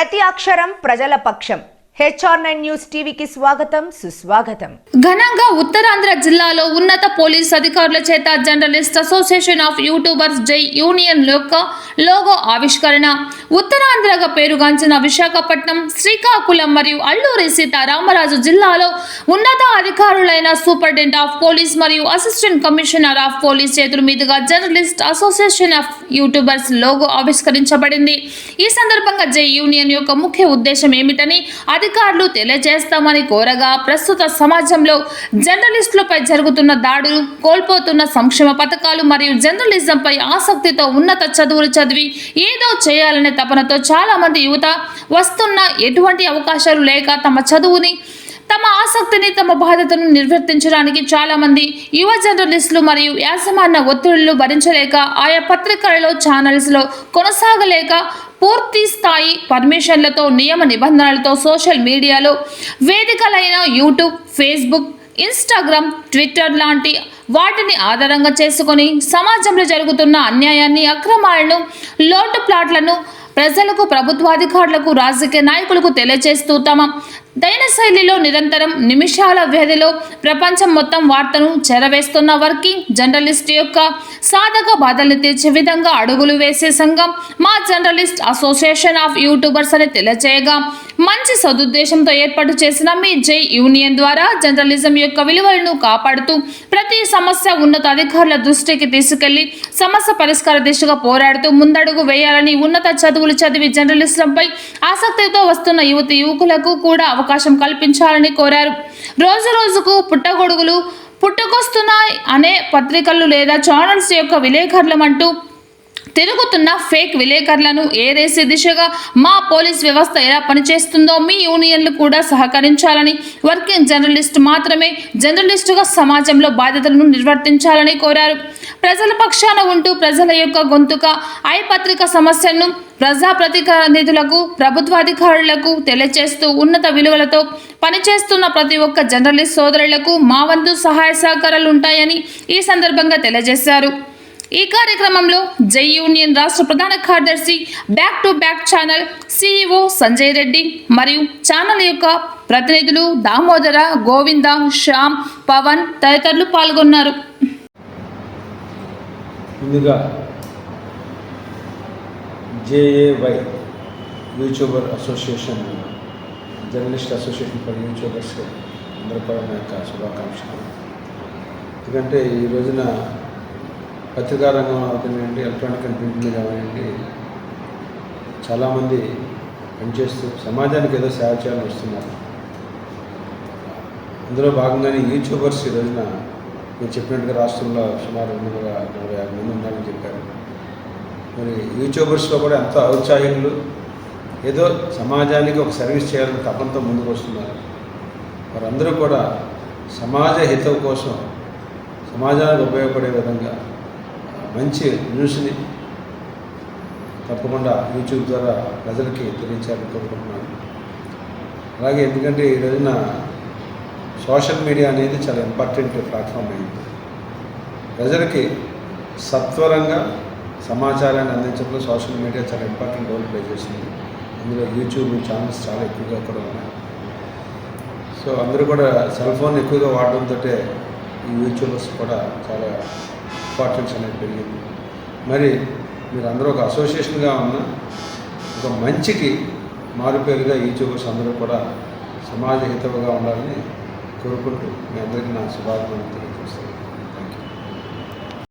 ప్రతి అక్షరం ప్రజల పక్షం. HR9 న్యూస్ టీవీకి స్వాగతం, సుస్వాగతం. ఘనంగా ఉత్తరాంధ్ర జిల్లాలో ఉన్నత పోలీస్ అధికారుల చేత జర్నలిస్ట్ అసోసియేషన్ ఆఫ్ యూట్యూబర్స్ జై యూనియన్ యొక్క లోగో ఆవిష్కరణ. ఉత్తరాంధ్రగా పేరుగాంచిన విశాఖపట్నం, శ్రీకాకుళం మరియు అల్లూరి సీతారామరాజు జిల్లాలో ఉన్నత అధికారులైన సూపరింటెండెంట్ ఆఫ్ పోలీస్ మరియు అసిస్టెంట్ కమిషనర్ ఆఫ్ పోలీస్ చేతుల మీదుగా journalist association of youtubers logo ఆవిష్కరించబడింది. ఈ సందర్భంగా జై యూనియన్ యొక్క ముఖ్య ఉద్దేశం ఏమిటని అధికారులు తెలియజేస్తామని కోరగా, ప్రస్తుత సమాజంలో జర్నలిస్టులపై జరుగుతున్న దాడులు, కోల్పోతున్న సంక్షేమ పథకాలు మరియు జర్నలిజంపై ఆసక్తితో ఉన్నత చదువులు చదివి ఏదో చేయాలనే తపనతో చాలా మంది యువత వస్తున్న ఎటువంటి అవకాశాలు లేక తమ చదువుని, తమ ఆసక్తిని, తమ బాధ్యతను నిర్వర్తించడానికి చాలా మంది యువ జర్నలిస్టులు మరియు యాజమాన్య ఒత్తిళ్లు భరించలేక ఆయా పత్రికలలో, ఛానల్స్లో కొనసాగలేక పూర్తి స్థాయి పర్మిషన్లతో, నియమ నిబంధనలతో సోషల్ మీడియాలో వేదికలైన యూట్యూబ్, ఫేస్బుక్, ఇన్స్టాగ్రామ్, ట్విట్టర్ లాంటి వాటిని ఆధారంగా చేసుకొని సమాజంలో జరుగుతున్న అన్యాయాన్ని, అక్రమాలను, లోటుప్లాట్లను ప్రజలకు, ప్రభుత్వాధికారులకు, రాజకీయ నాయకులకు తెలియజేస్తూ తమ దైన శైలిలో నిరంతరం నిమిషాల వ్యవధిలో ప్రపంచం మొత్తం వార్తను చెరవేస్తున్న వర్కింగ్ జర్నలిస్ట్ యొక్క సాధక బాధల్ని తీర్చే విధంగా అడుగులు వేసే సంఘం మా జర్నలిస్ట్ అసోసియేషన్ ఆఫ్ యూట్యూబర్స్ అని తెలియజేయగా, మంచి సదుద్దేశంతో ఏర్పాటు చేసిన మీ జై యూనియన్ ద్వారా జర్నలిజం యొక్క విలువలను కాపాడుతూ ప్రతి సమస్య ఉన్నత అధికారుల దృష్టికి తీసుకెళ్లి సమస్య పరిష్కార దిశగా పోరాడుతూ ముందడుగు వేయాలని, ఉన్నత చదువులు చదివి జర్నలిజంపై ఆసక్తితో వస్తున్న యువతి యువకులకు కూడా అవకాశం కల్పించాలని కోరారు. రోజు రోజుకు పుట్టగొడుగులు పుట్టుకొస్తున్నాయి అనే పత్రికలు లేదా ఛానల్స్ యొక్క విలేకరులం అంటూ తిరుగుతున్న ఫేక్ విలేకరులను ఏరేసే దిశగా మా పోలీస్ వ్యవస్థ ఎలా పనిచేస్తుందో మీ యూనియన్లు కూడా సహకరించాలని, వర్కింగ్ జర్నలిస్ట్ మాత్రమే జర్నలిస్టుగా సమాజంలో బాధ్యతలను నిర్వర్తించాలని కోరారు. ప్రజల పక్షాన ఉంటూ ప్రజల యొక్క గొంతుగా ఐ పత్రిక సమస్యలను ప్రజాప్రతినిధులకు, ప్రభుత్వాధికారులకు తెలియజేస్తూ ఉన్నత విలువలతో పనిచేస్తున్న ప్రతి ఒక్క జర్నలిస్ట్ సోదరులకు మా వంతు సహాయ సహకారాలు ఉంటాయని ఈ సందర్భంగా తెలియజేశారు. ఈ కార్యక్రమంలో జై యూనియన్ రాష్ట్ర ప్రధాన కార్యదర్శి, back to back channel CEO Sanjay Reddy మరియు ఛానల్ యొక్క ప్రతినిధులు దామోదర, గోవింద, శ్యామ్, పవన్ తదితరులు పాల్గొన్నారు. ముందుగా JAY YouTuber association, journalist association for YouTubers అందరూ కూడా నా యొక్క శుభాకాంక్షలు. ఎందుకంటే ఈ రోజున పత్రికా రంగం అవుతుందండి, ఎలక్ట్రానిక్ అండ్ ప్రింట్ మీడియా అవనండి, చాలామంది పనిచేస్తూ సమాజానికి ఏదో సేవ చేయాలని వస్తున్నారు. అందులో భాగంగానే యూట్యూబర్స్ ఈ రోజున మీరు చెప్పినట్టుగా రాష్ట్రంలో సుమారు 245 మంది ఉన్నారని చెప్పారు. మరి యూట్యూబర్స్లో కూడా ఎంతో ఔత్సాహికులు, ఏదో సమాజానికి ఒక సర్వీస్ చేయాలని తపంతో ముందుకు వస్తున్నారు. వారందరూ కూడా సమాజ హితం కోసం, సమాజానికి ఉపయోగపడే విధంగా మంచి న్యూస్ని తప్పకుండా యూట్యూబ్ ద్వారా ప్రజలకి తెలియచేయాలని కోరుకుంటున్నాను. అలాగే ఎందుకంటే ఈ రోజున సోషల్ మీడియా అనేది చాలా ఇంపార్టెంట్ ప్లాట్ఫామ్ అయింది. ప్రజలకి సత్వరంగా సమాచారాన్ని అందించడంలో సోషల్ మీడియా చాలా ఇంపార్టెంట్ రోల్ ప్లే చేస్తుంది. అందులో యూట్యూబ్ ఛానల్స్ చాలా ఎక్కువగా కూడా ఉన్నాయి. సో అందరూ కూడా సెల్ ఫోన్ ఎక్కువగా వాడడంతో ఈ యూట్యూబర్స్ కూడా చాలా ఇంపార్టెన్స్ అనేది పెరిగింది. మరి మీరు అందరూ ఒక అసోసియేషన్గా ఉన్న ఒక మంచికి మారుపేరుగా యూట్యూబర్స్ అందరూ కూడా సమాజ హితవుగా ఉండాలని కోరుకుంటూ మీ అందరికీ నా శుభాకాంక్షలు.